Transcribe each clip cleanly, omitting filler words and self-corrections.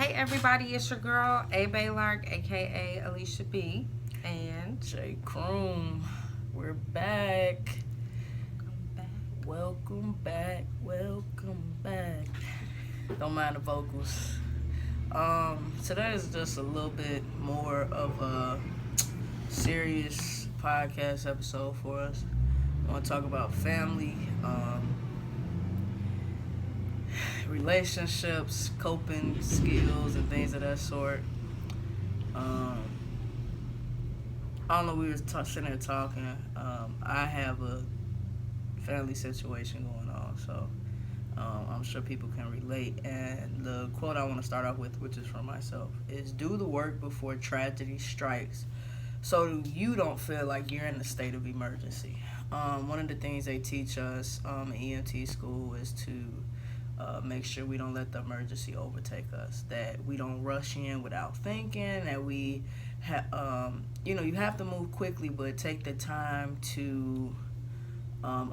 Hey everybody, it's your girl A Baylark, aka Alicia B, and J. Kroom. We're back. welcome back. Welcome back. Welcome back. Don't mind the vocals. Today is just a little bit more of a serious podcast episode for us. I want to talk about family, relationships, coping skills, and things of that sort. Um, I don't know. We were sitting there talking. I have a family situation going on, so I'm sure people can relate. And the quote I want to start off with, which is from myself, is "Do the work before tragedy strikes, so you don't feel like you're in a state of emergency." One of the things they teach us in EMT school is to make sure we don't let the emergency overtake us. That we don't rush in without thinking. That we, you have to move quickly, but take the time to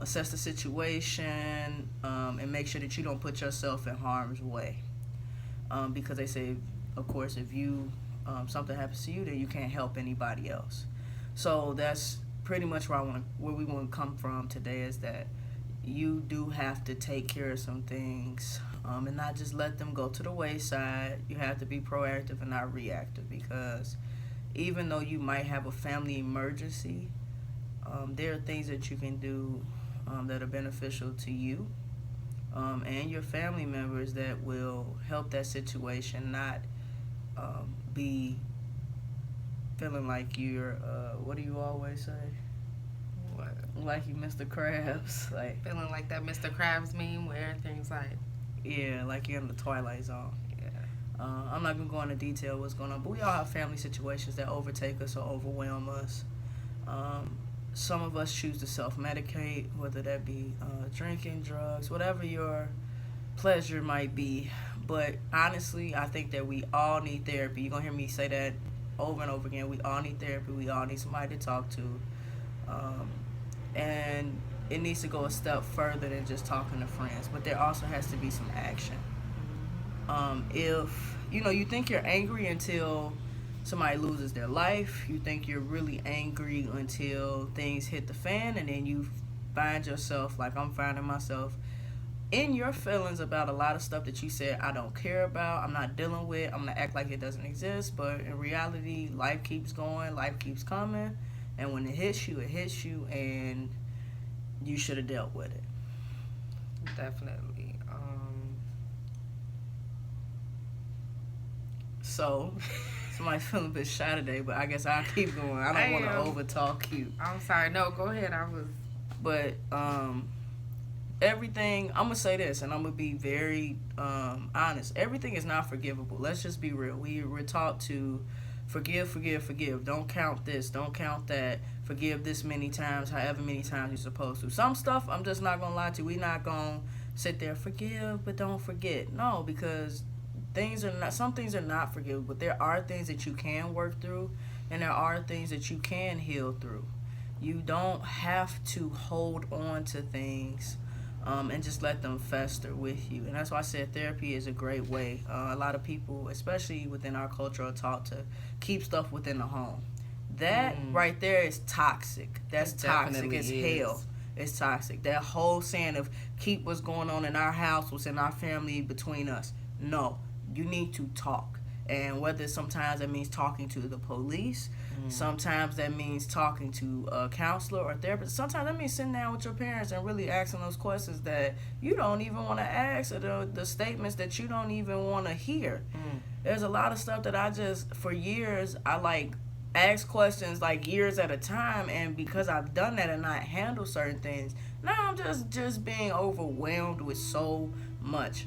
assess the situation, and make sure that you don't put yourself in harm's way. Because they say, of course, if you something happens to you, then you can't help anybody else. So that's pretty much where we want to come from today, is that you do have to take care of some things, and not just let them go to the wayside. You have to be proactive and not reactive, because even though you might have a family emergency, there are things that you can do that are beneficial to you and your family members that will help that situation not be feeling like you're, what do you always say? What? Like you Mr. Krabs. Like, Feeling like that Mr. Krabs meme where everything's like, yeah, like you're in the Twilight Zone. yeah. I'm not going to go into detail what's going on, but we all have family situations that overtake us or overwhelm us. Some of us choose to self-medicate, whether that be drinking, drugs, whatever your pleasure might be. But honestly, I think that we all need therapy. You're going to hear me say that over and over again. We all need therapy. We all need somebody to talk to. Um, and it needs to go a step further than just talking to friends. But there also has to be some action. If, you think you're angry until somebody loses their life. You think you're really angry until things hit the fan, and then you find yourself, like I'm finding myself, in your feelings about a lot of stuff that you said I don't care about, I'm not dealing with, I'm gonna act like it doesn't exist. But in reality, life keeps going, life keeps coming, and when it hits you, and you should have dealt with it. Definitely. So, somebody feeling a bit shy today, but I guess I'll keep going. I don't want to over talk you. I'm sorry. No, go ahead. But everything, I'm gonna say this, and I'm gonna be very honest. Everything is not forgivable. Let's just be real. We're taught to forgive, forgive, forgive. Don't count this. Don't count that. Forgive this many times, however many times you're supposed to. Some stuff, I'm just not gonna lie to you. We're not gonna sit there, forgive but don't forget. No, because some things are not forgivable. But there are things that you can work through, and there are things that you can heal through. You don't have to hold on to things and just let them fester with you. And that's why I said therapy is a great way. A lot of people, especially within our culture, are taught to keep stuff within the home. That right there is toxic. That's It toxic. definitely It's is. hell. It's toxic. That whole saying of keep what's going on in our house, what's in our family, between us. No, you need to talk. And whether sometimes that means talking to the police, sometimes that means talking to a counselor or therapist. Sometimes that means sitting down with your parents and really asking those questions that you don't even want to ask, or the statements that you don't even want to hear. There's a lot of stuff that for years, I like ask questions like years at a time, and because I've done that and not handled certain things, now I'm just being overwhelmed with so much.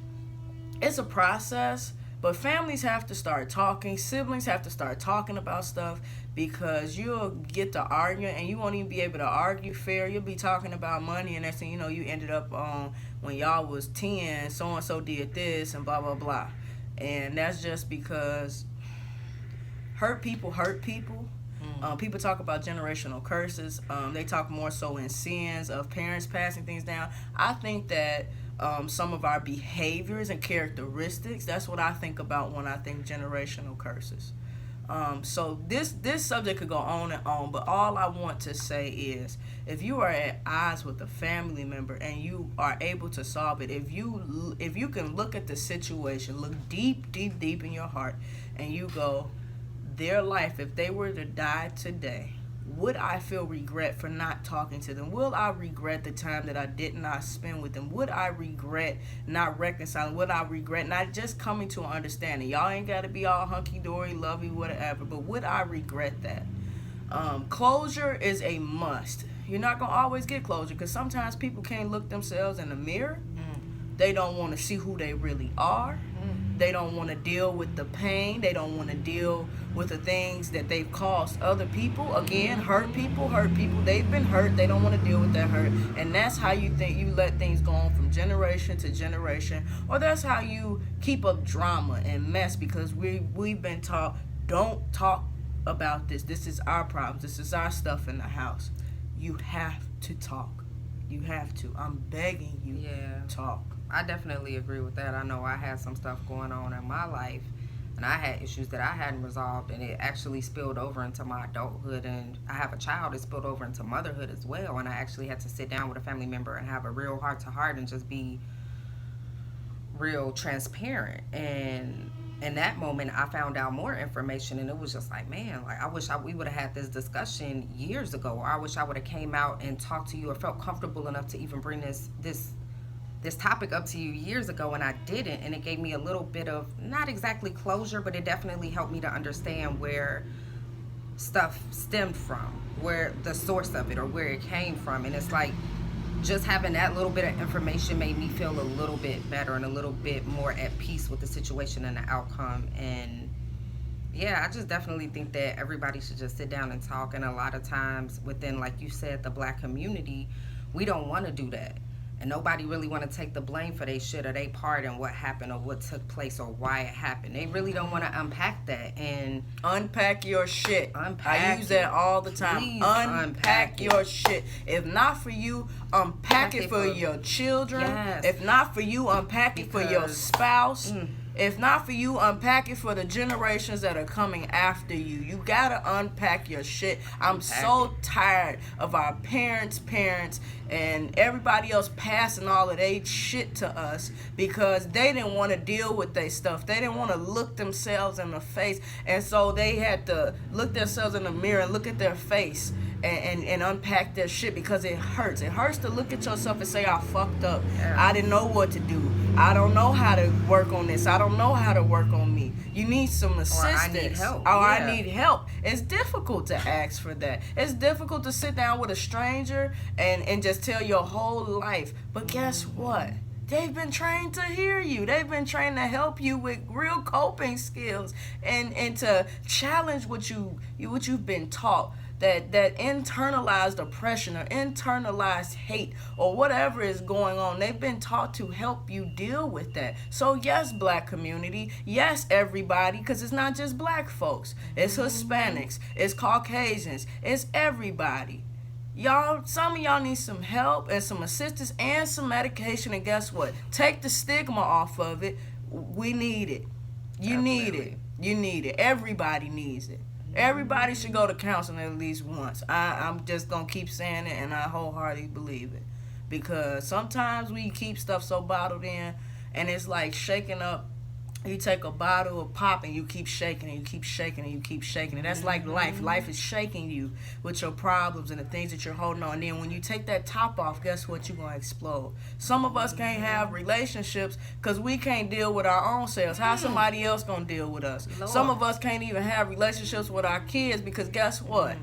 It's a process, but families have to start talking. Siblings have to start talking about stuff, because you'll get to arguing and you won't even be able to argue fair. You'll be talking about money, and next thing you know, you ended up on when y'all was 10, so and so did this and blah blah blah. And that's just because hurt people hurt people. People talk about generational curses. They talk more so in sins of parents passing things down. I think that some of our behaviors and characteristics. That's what I think about when I think generational curses. So this subject could go on and on, but all I want to say is, if you are at odds with a family member and you are able to solve it, if you can look at the situation, look deep in your heart, and you go, their life, if they were to die today, would I feel regret for not talking to them? Will I regret the time that I did not spend with them? Would I regret not reconciling? Would I regret not just coming to an understanding? Y'all ain't got to be all hunky-dory, lovey, whatever, but would I regret that? Closure is a must. You're not going to always get closure, because sometimes people can't look themselves in the mirror. They don't want to see who they really are. They don't want to deal with the pain. They don't want to deal with the things that they've caused other people. Again, hurt people. They've been hurt. They don't want to deal with that hurt. And that's how you think you let things go on from generation to generation. Or that's how you keep up drama and mess, because we've been taught, don't talk about this. This is our problems. This is our stuff in the house. You have to talk. You have to. I'm begging you, talk. I definitely agree with that. I know I had some stuff going on in my life, and I had issues that I hadn't resolved, and it actually spilled over into my adulthood, and I have a child. It spilled over into motherhood as well, and I actually had to sit down with a family member and have a real heart-to-heart and just be real transparent. And in that moment, I found out more information, and it was just like, man, like, I wish we would have had this discussion years ago, or I wish I would have came out and talked to you or felt comfortable enough to even bring this topic up to you years ago, and I didn't. And it gave me a little bit of, not exactly closure, but it definitely helped me to understand where stuff stemmed from, where the source of it or where it came from. And it's like, just having that little bit of information made me feel a little bit better and a little bit more at peace with the situation and the outcome. And yeah, I just definitely think that everybody should just sit down and talk. And a lot of times within, like you said, the Black community, we don't want to do that. And nobody really want to take the blame for their shit or their part in what happened or what took place or why it happened. They really don't want to unpack that and unpack your shit. I use that all the time. Please unpack your shit. If not for you, unpack it for your children. Yes. If not for you, unpack it for your spouse. If not for you, unpack it for the generations that are coming after you. You gotta unpack your shit. I'm so tired of our parents' and everybody else passing all of their shit to us because they didn't want to deal with their stuff. They didn't want to look themselves in the face. And so they had to look themselves in the mirror and look at their face and unpack their shit, because it hurts. It hurts to look at yourself and say, I fucked up. I didn't know what to do. I don't know how to work on this. I don't know how to work on me. You need some assistance. Or I need help. I need help. It's difficult to ask for that. It's difficult to sit down with a stranger and just tell your whole life. But guess what? They've been trained to hear you. They've been trained to help you with real coping skills and to challenge what you've been taught. That internalized oppression or internalized hate or whatever is going on, they've been taught to help you deal with that. So yes, Black community, yes, everybody, because it's not just Black folks. It's Hispanics, it's Caucasians, it's everybody. Y'all, some of y'all need some help and some assistance and some medication, and guess what? Take the stigma off of it. We need it. You need it. You need it. Everybody needs it. Everybody should go to counseling at least once. I'm just going to keep saying it, and I wholeheartedly believe it. Because sometimes we keep stuff so bottled in, and it's like shaking up. You take a bottle of pop and you keep shaking and you keep shaking and you keep shaking it. That's like life. Life is shaking you with your problems and the things that you're holding on. And then when you take that top off, guess what? You're going to explode. Some of us can't have relationships because we can't deal with our own selves. How's somebody else going to deal with us? Lord. Some of us can't even have relationships with our kids because guess what?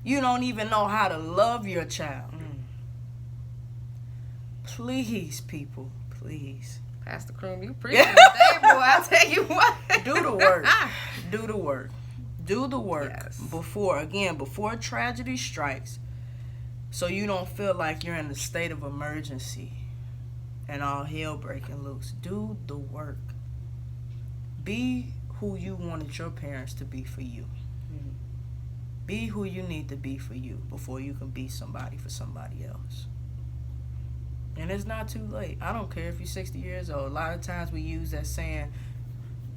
You don't even know how to love your child. Please, people, please. Pastor Kroom, you preaching today, boy. I tell you what. Do the work. Do the work. Do the work. Yes. Before tragedy strikes, so you don't feel like you're in a state of emergency and all hell breaking loose. Do the work. Be who you wanted your parents to be for you. Be who you need to be for you before you can be somebody for somebody else. And it's not too late. I don't care if you're 60 years old. A lot of times we use that saying,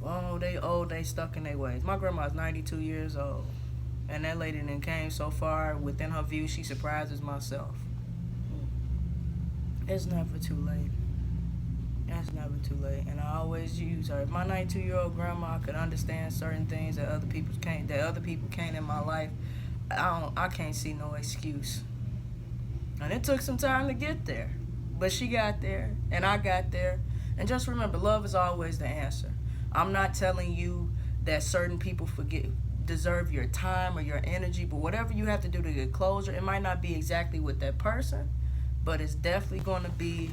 oh, they old, they stuck in their ways. My grandma's 92 years old. And that lady then came so far within her view, she surprises myself. It's never too late. It's never too late. And I always use her. If my 92-year-old grandma could understand certain things that other people can't in my life, I can't see no excuse. And it took some time to get there. But she got there, and I got there. And just remember, love is always the answer. I'm not telling you that certain people deserve your time or your energy, but whatever you have to do to get closure, it might not be exactly with that person, but it's definitely going to be,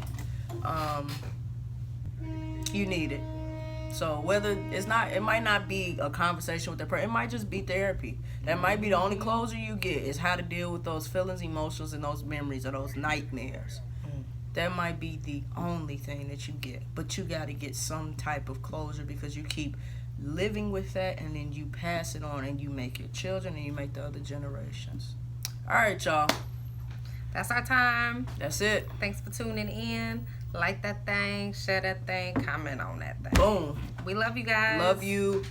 you need it. So whether it might not be a conversation with that person, it might just be therapy. That might be the only closure you get, is how to deal with those feelings, emotions, and those memories or those nightmares. That might be the only thing that you get. But you got to get some type of closure, because you keep living with that, and then you pass it on, and you make your children, and you make the other generations. All right, y'all. That's our time. That's it. Thanks for tuning in. Like that thing, share that thing, comment on that thing. Boom. We love you guys. Love you.